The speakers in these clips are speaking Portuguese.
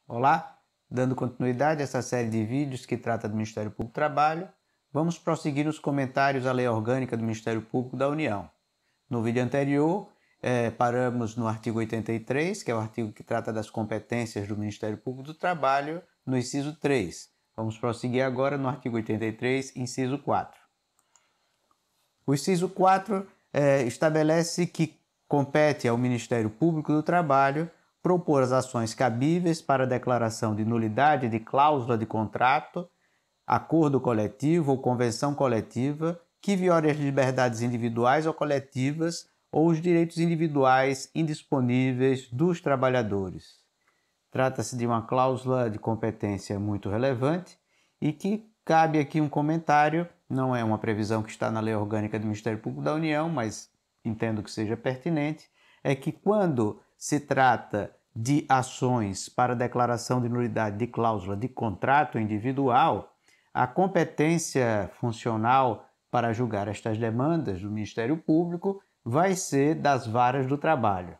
Olá, dando continuidade a essa série de vídeos que trata do Ministério Público do Trabalho, vamos prosseguir nos comentários à Lei Orgânica do Ministério Público da União. No vídeo anterior, paramos no artigo 83, que é o artigo que trata das competências do Ministério Público do Trabalho, no inciso 3. Vamos prosseguir agora no artigo 83, inciso 4. O inciso 4 estabelece que compete ao Ministério Público do Trabalho propor as ações cabíveis para a declaração de nulidade de cláusula de contrato, acordo coletivo ou convenção coletiva que viole as liberdades individuais ou coletivas ou os direitos individuais indisponíveis dos trabalhadores. Trata-se de uma cláusula de competência muito relevante e que cabe aqui um comentário, não é uma previsão que está na Lei Orgânica do Ministério Público da União, mas entendo que seja pertinente, é que quando se trata de ações para declaração de nulidade de cláusula de contrato individual, a competência funcional para julgar estas demandas do Ministério Público vai ser das varas do trabalho.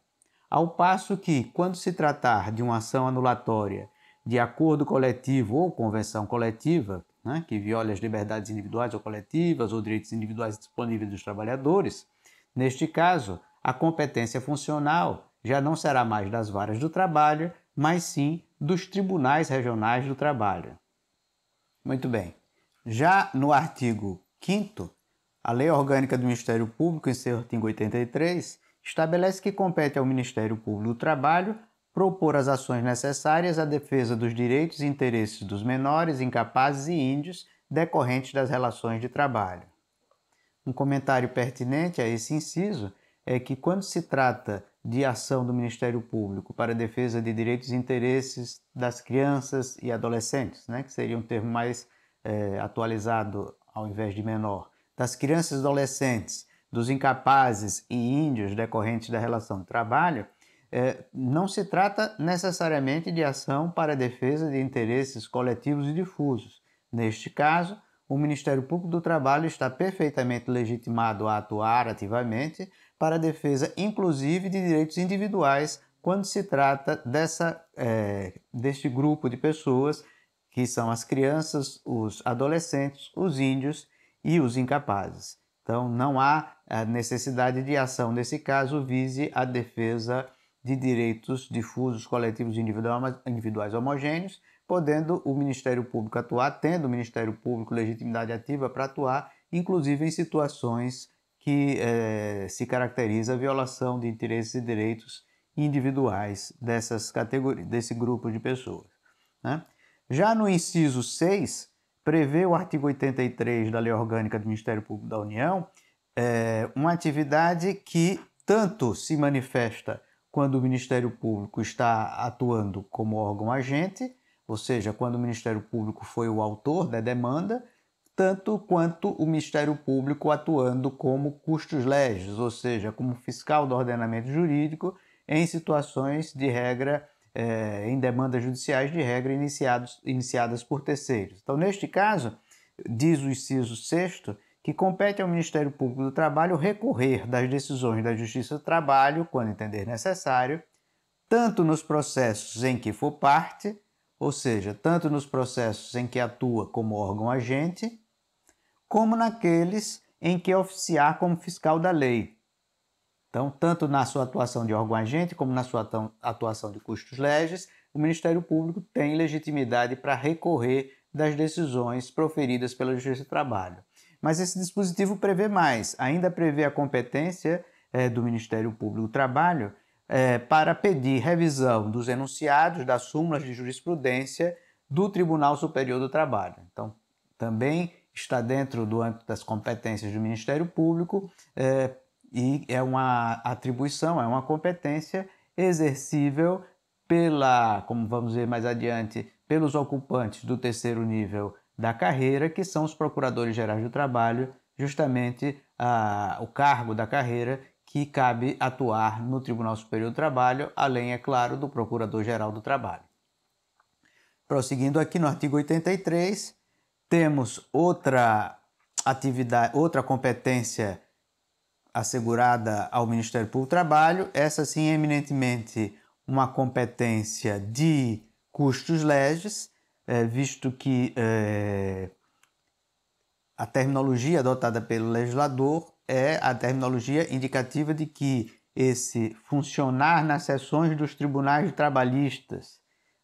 Ao passo que, quando se tratar de uma ação anulatória de acordo coletivo ou convenção coletiva, que viole as liberdades individuais ou coletivas ou direitos individuais disponíveis dos trabalhadores, neste caso, a competência funcional já não será mais das varas do trabalho, mas sim dos tribunais regionais do trabalho. Muito bem. Já no artigo 5º, a Lei Orgânica do Ministério Público, em seu artigo 83, estabelece que compete ao Ministério Público do Trabalho propor as ações necessárias à defesa dos direitos e interesses dos menores, incapazes e índios decorrentes das relações de trabalho. Um comentário pertinente a esse inciso é que, quando se trata de ação do Ministério Público para a defesa de direitos e interesses das crianças e adolescentes, que seria um termo mais atualizado ao invés de menor, das crianças e adolescentes, dos incapazes e índios decorrentes da relação de trabalho, não se trata necessariamente de ação para a defesa de interesses coletivos e difusos. Neste caso, o Ministério Público do Trabalho está perfeitamente legitimado a atuar ativamente para a defesa, inclusive, de direitos individuais quando se trata deste grupo de pessoas que são as crianças, os adolescentes, os índios e os incapazes. Então, não há necessidade de ação, nesse caso, vise a defesa de direitos difusos, coletivos e individuais homogêneos, podendo o Ministério Público atuar, tendo o Ministério Público legitimidade ativa para atuar, inclusive em situações que se caracteriza a violação de interesses e direitos individuais dessas categorias, desse grupo de pessoas. Já no inciso 6, prevê o artigo 83 da Lei Orgânica do Ministério Público da União uma atividade que tanto se manifesta quando o Ministério Público está atuando como órgão agente, ou seja, quando o Ministério Público foi o autor da demanda, tanto quanto o Ministério Público atuando como custos legis, ou seja, como fiscal do ordenamento jurídico em situações de regra, em demandas judiciais de regra iniciadas por terceiros. Então, neste caso, diz o inciso 6º, que compete ao Ministério Público do Trabalho recorrer das decisões da Justiça do Trabalho, quando entender necessário, tanto nos processos em que for parte, ou seja, tanto nos processos em que atua como órgão agente, como naqueles em que oficiar como fiscal da lei. Então, tanto na sua atuação de órgão agente, como na sua atuação de custos legis, o Ministério Público tem legitimidade para recorrer das decisões proferidas pela Justiça do Trabalho. Mas esse dispositivo prevê mais, ainda prevê a competência do Ministério Público do Trabalho para pedir revisão dos enunciados das súmulas de jurisprudência do Tribunal Superior do Trabalho. Então, também está dentro do âmbito das competências do Ministério Público e é uma atribuição, é uma competência exercível como vamos ver mais adiante, pelos ocupantes do terceiro nível da carreira, que são os procuradores-gerais do trabalho, justamente o cargo da carreira que cabe atuar no Tribunal Superior do Trabalho, além, é claro, do Procurador-Geral do Trabalho. Prosseguindo aqui no artigo 83, temos outra atividade, outra competência assegurada ao Ministério Público do Trabalho, essa sim eminentemente uma competência de custos legis, visto que a terminologia adotada pelo legislador é a terminologia indicativa de que esse funcionar nas sessões dos tribunais trabalhistas,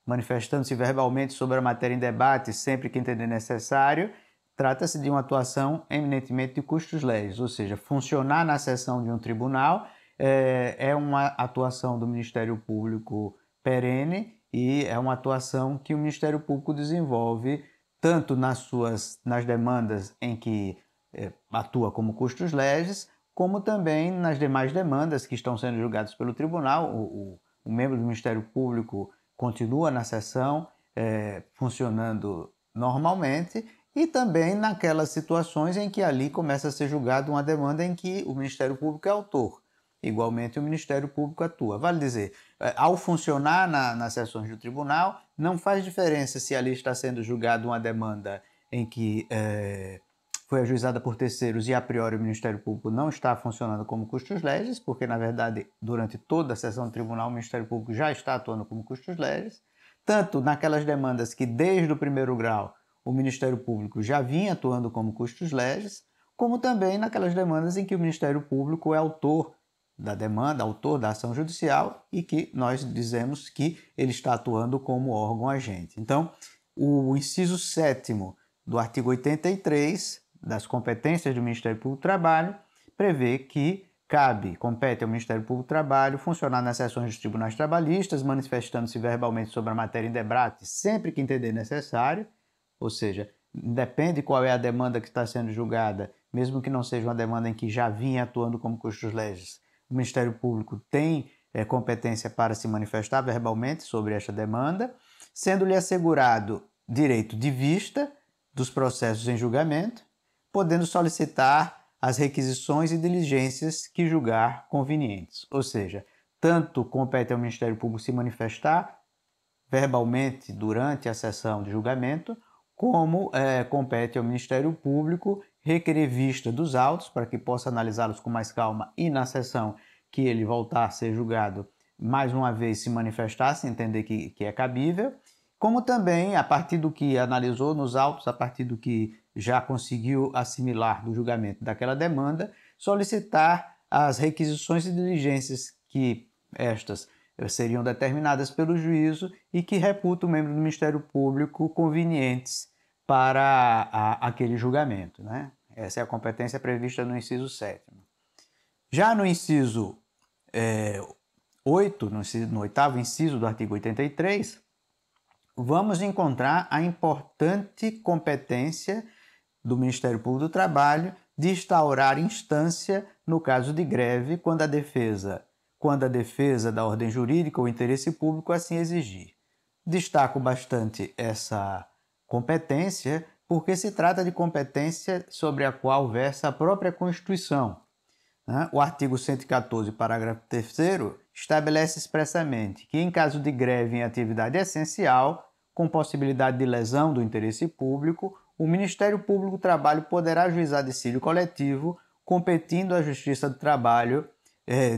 manifestando-se verbalmente sobre a matéria em debate sempre que entender necessário, trata-se de uma atuação eminentemente de custos legis, ou seja, funcionar na sessão de um tribunal é uma atuação do Ministério Público perene e é uma atuação que o Ministério Público desenvolve tanto nas demandas em que atua como custos legis, como também nas demais demandas que estão sendo julgadas pelo tribunal. O membro do Ministério Público continua na sessão, funcionando normalmente, e também naquelas situações em que ali começa a ser julgada uma demanda em que o Ministério Público é autor. Igualmente, o Ministério Público atua. Vale dizer, ao funcionar nas sessões do tribunal, não faz diferença se ali está sendo julgada uma demanda em que foi ajuizada por terceiros e, a priori, o Ministério Público não está funcionando como custos legis, porque, na verdade, durante toda a sessão do tribunal, o Ministério Público já está atuando como custos legis, tanto naquelas demandas que, desde o primeiro grau, o Ministério Público já vinha atuando como custos legis, como também naquelas demandas em que o Ministério Público é autor da demanda, autor da ação judicial, e que nós dizemos que ele está atuando como órgão agente. Então, o inciso 7º do artigo 83 das competências do Ministério Público do Trabalho prevê que compete ao Ministério Público do Trabalho funcionar nas sessões dos tribunais trabalhistas, manifestando-se verbalmente sobre a matéria em debate sempre que entender necessário, ou seja, depende qual é a demanda que está sendo julgada, mesmo que não seja uma demanda em que já vinha atuando como custos legis, o Ministério Público tem competência para se manifestar verbalmente sobre esta demanda, sendo-lhe assegurado direito de vista dos processos em julgamento, podendo solicitar as requisições e diligências que julgar convenientes. Ou seja, tanto compete ao Ministério Público se manifestar verbalmente durante a sessão de julgamento, como compete ao Ministério Público requerer vista dos autos para que possa analisá-los com mais calma e, na sessão que ele voltar a ser julgado, mais uma vez se manifestar, se entender que é cabível, como também, a partir do que analisou nos autos, a partir do que já conseguiu assimilar do julgamento daquela demanda, solicitar as requisições e diligências que estas seriam determinadas pelo juízo e que reputa o membro do Ministério Público convenientes para aquele julgamento, né? Essa é a competência prevista no inciso 7º. Já no inciso 8, no 8º inciso do artigo 83, vamos encontrar a importante competência do Ministério Público do Trabalho de instaurar instância no caso de greve quando a defesa da ordem jurídica ou interesse público assim exigir. Destaco bastante essa competência porque se trata de competência sobre a qual versa a própria Constituição. O artigo 114, parágrafo 3º, estabelece expressamente que, em caso de greve em atividade essencial, com possibilidade de lesão do interesse público, o Ministério Público do Trabalho poderá ajuizar dissídio coletivo, competindo à Justiça do Trabalho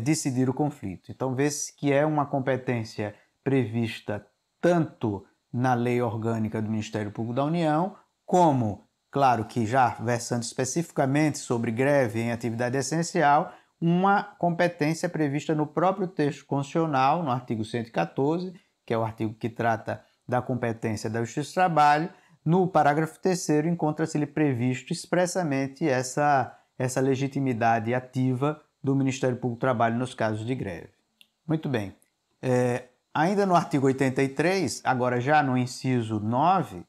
decidir o conflito. Então, vê-se que é uma competência prevista tanto na Lei Orgânica do Ministério Público da União, como, claro que já versando especificamente sobre greve em atividade essencial, uma competência prevista no próprio texto constitucional, no artigo 114, que é o artigo que trata da competência da Justiça do Trabalho. No parágrafo 3º, encontra-se-lhe previsto expressamente essa legitimidade ativa do Ministério Público do Trabalho nos casos de greve. Muito bem. Ainda no artigo 83, agora já no inciso 9,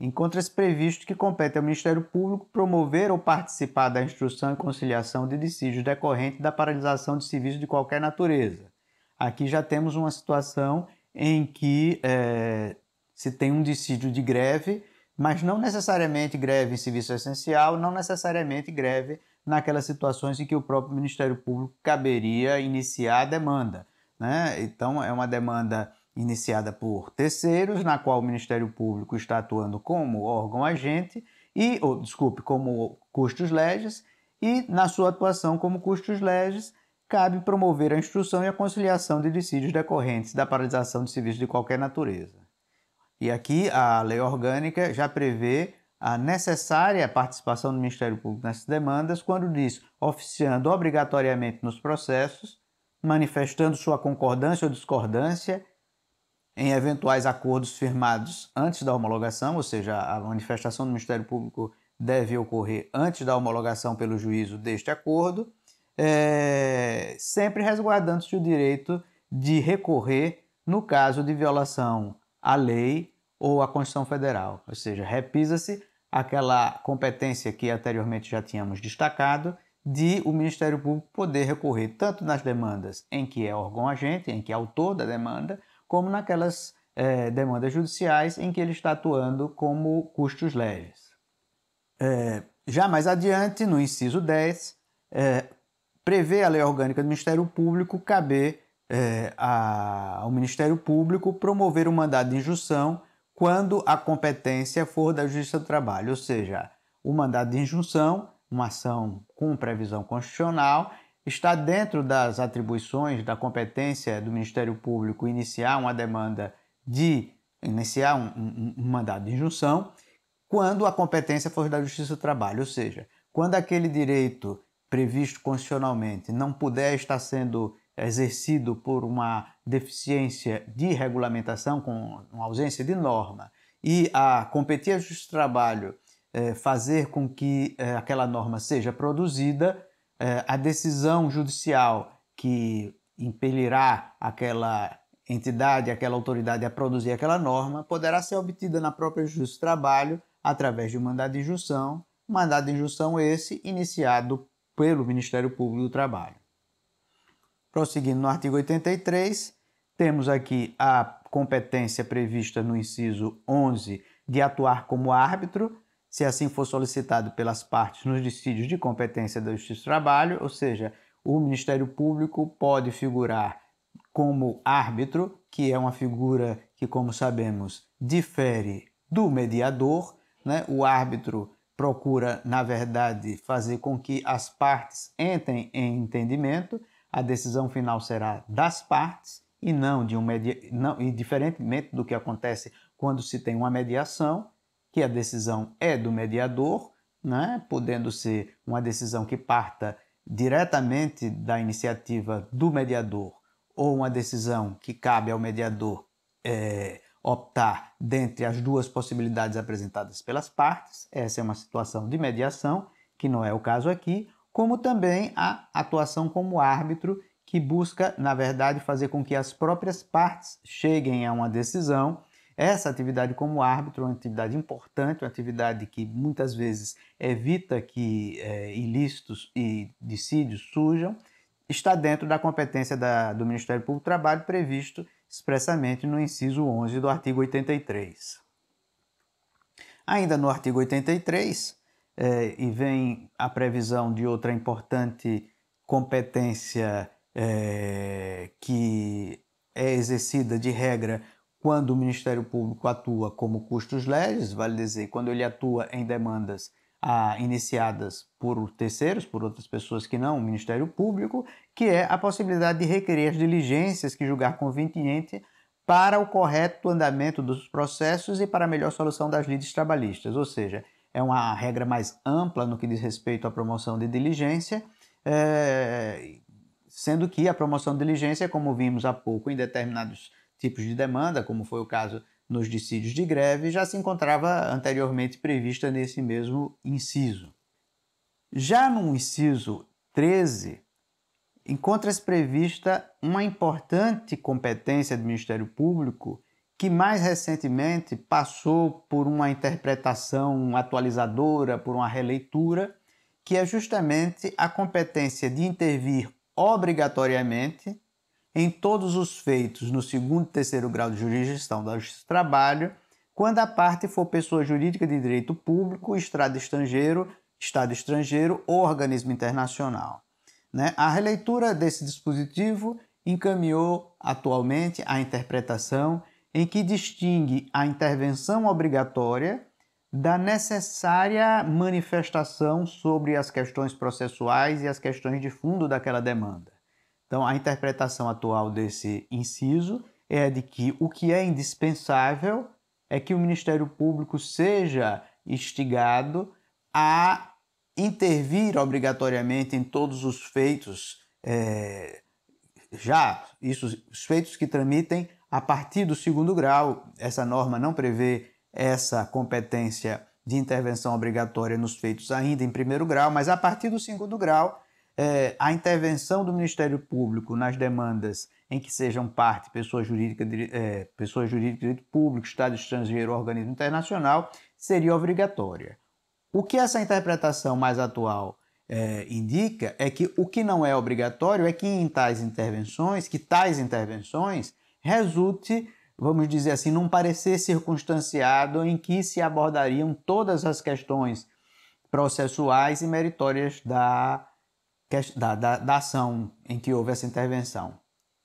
encontra-se previsto que compete ao Ministério Público promover ou participar da instrução e conciliação de dissídios decorrentes da paralisação de serviços de qualquer natureza. Aqui já temos uma situação em que se tem um dissídio de greve, mas não necessariamente greve em serviço essencial, não necessariamente greve naquelas situações em que o próprio Ministério Público caberia iniciar a demanda, né? Então, é uma demanda iniciada por terceiros, na qual o Ministério Público está atuando como órgão agente, como custos legis, e na sua atuação como custos legis, cabe promover a instrução e a conciliação de dissídios decorrentes da paralisação de serviços de qualquer natureza. E aqui a lei orgânica já prevê a necessária participação do Ministério Público nessas demandas quando diz oficiando obrigatoriamente nos processos, manifestando sua concordância ou discordância em eventuais acordos firmados antes da homologação, ou seja, a manifestação do Ministério Público deve ocorrer antes da homologação pelo juízo deste acordo, sempre resguardando-se o direito de recorrer no caso de violação à lei ou à Constituição Federal, ou seja, repisa-se aquela competência que anteriormente já tínhamos destacado de o Ministério Público poder recorrer tanto nas demandas em que é órgão agente, em que é autor da demanda, como naquelas demandas judiciais em que ele está atuando como custos leves. Já mais adiante, no inciso 10, prevê a lei orgânica do Ministério Público caber ao Ministério Público promover um mandado de injunção quando a competência for da Justiça do Trabalho, ou seja, o mandado de injunção, uma ação com previsão constitucional, está dentro das atribuições da competência do Ministério Público iniciar uma demanda iniciar um mandado de injunção quando a competência for da Justiça do Trabalho, ou seja, quando aquele direito previsto constitucionalmente não puder estar sendo exercido por uma deficiência de regulamentação, com uma ausência de norma, e a competir à Justiça do Trabalho fazer com que aquela norma seja produzida, a decisão judicial que impelirá aquela entidade, aquela autoridade a produzir aquela norma, poderá ser obtida na própria Justiça do Trabalho através de um mandado de injunção esse iniciado pelo Ministério Público do Trabalho. Prosseguindo no artigo 83, temos aqui a competência prevista no inciso 11 de atuar como árbitro, se assim for solicitado pelas partes nos dissídios de competência da Justiça do Trabalho, ou seja, o Ministério Público pode figurar como árbitro, que é uma figura que, como sabemos, difere do mediador, né? O árbitro procura, na verdade, fazer com que as partes entrem em entendimento. A decisão final será das partes e não de e diferentemente do que acontece quando se tem uma mediação, que a decisão é do mediador, né? Podendo ser uma decisão que parta diretamente da iniciativa do mediador ou uma decisão que cabe ao mediador optar dentre as duas possibilidades apresentadas pelas partes. Essa é uma situação de mediação, que não é o caso aqui, como também a atuação como árbitro, que busca, na verdade, fazer com que as próprias partes cheguem a uma decisão. Essa atividade como árbitro é uma atividade importante, uma atividade que muitas vezes evita que ilícitos e dissídios surjam, está dentro da competência do Ministério Público do Trabalho, previsto expressamente no inciso 11 do artigo 83. Ainda no artigo 83, e vem a previsão de outra importante competência que é exercida de regra quando o Ministério Público atua como custos leves, vale dizer, quando ele atua em demandas iniciadas por terceiros, por outras pessoas que não o Ministério Público, que é a possibilidade de requerer as diligências que julgar conveniente para o correto andamento dos processos e para a melhor solução das lides trabalhistas, ou seja, é uma regra mais ampla no que diz respeito à promoção de diligência, sendo que a promoção de diligência, como vimos há pouco em determinados tipos de demanda, como foi o caso nos dissídios de greve, já se encontrava anteriormente prevista nesse mesmo inciso. Já no inciso 13, encontra-se prevista uma importante competência do Ministério Público que mais recentemente passou por uma interpretação atualizadora, por uma releitura, que é justamente a competência de intervir obrigatoriamente em todos os feitos no segundo e terceiro grau de jurisdição da Justiça do Trabalho, quando a parte for pessoa jurídica de direito público, Estado estrangeiro ou organismo internacional. A releitura desse dispositivo encaminhou atualmente a interpretação em que distingue a intervenção obrigatória da necessária manifestação sobre as questões processuais e as questões de fundo daquela demanda. Então, a interpretação atual desse inciso é a de que o que é indispensável é que o Ministério Público seja instigado a intervir obrigatoriamente em todos os feitos, os feitos que tramitem a partir do segundo grau. Essa norma não prevê essa competência de intervenção obrigatória nos feitos ainda em primeiro grau, mas a partir do segundo grau, a intervenção do Ministério Público nas demandas em que sejam parte pessoa jurídica de direito público, Estado estrangeiro ou organismo internacional, seria obrigatória. O que essa interpretação mais atual indica é que o que não é obrigatório é que tais intervenções resulte, vamos dizer assim, num parecer circunstanciado em que se abordariam todas as questões processuais e meritórias da ação em que houve essa intervenção.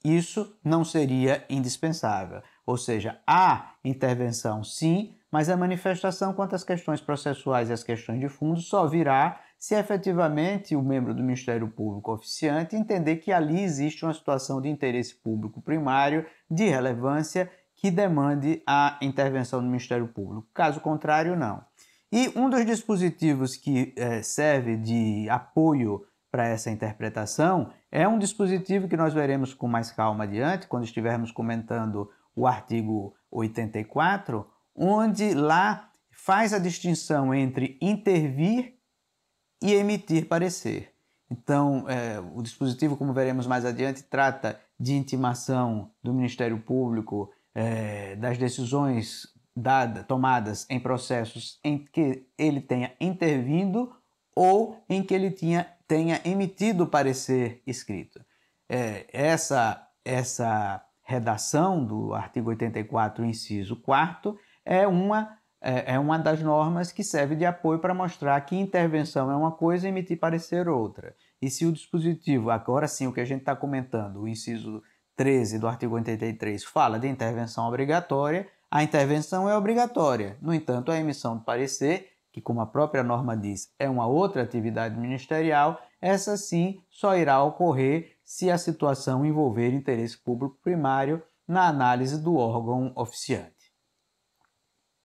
Isso não seria indispensável, ou seja, há intervenção sim, mas a manifestação quanto às questões processuais e às questões de fundo só virá se efetivamente o membro do Ministério Público oficiante entender que ali existe uma situação de interesse público primário de relevância que demande a intervenção do Ministério Público. Caso contrário, não. E um dos dispositivos que serve de apoio para essa interpretação é um dispositivo que nós veremos com mais calma adiante, quando estivermos comentando o artigo 84, onde lá faz a distinção entre intervir e emitir parecer. Então, o dispositivo, como veremos mais adiante, trata de intimação do Ministério Público das decisões tomadas em processos em que ele tenha intervindo ou em que ele tenha emitido parecer escrito. Essa redação do artigo 84, inciso 4º, é uma das normas que serve de apoio para mostrar que intervenção é uma coisa e emitir parecer outra. E se o dispositivo, agora sim, o que a gente está comentando, o inciso 13 do artigo 83, fala de intervenção obrigatória, a intervenção é obrigatória. No entanto, a emissão de parecer, que como a própria norma diz, é uma outra atividade ministerial, essa sim só irá ocorrer se a situação envolver interesse público primário na análise do órgão oficiante.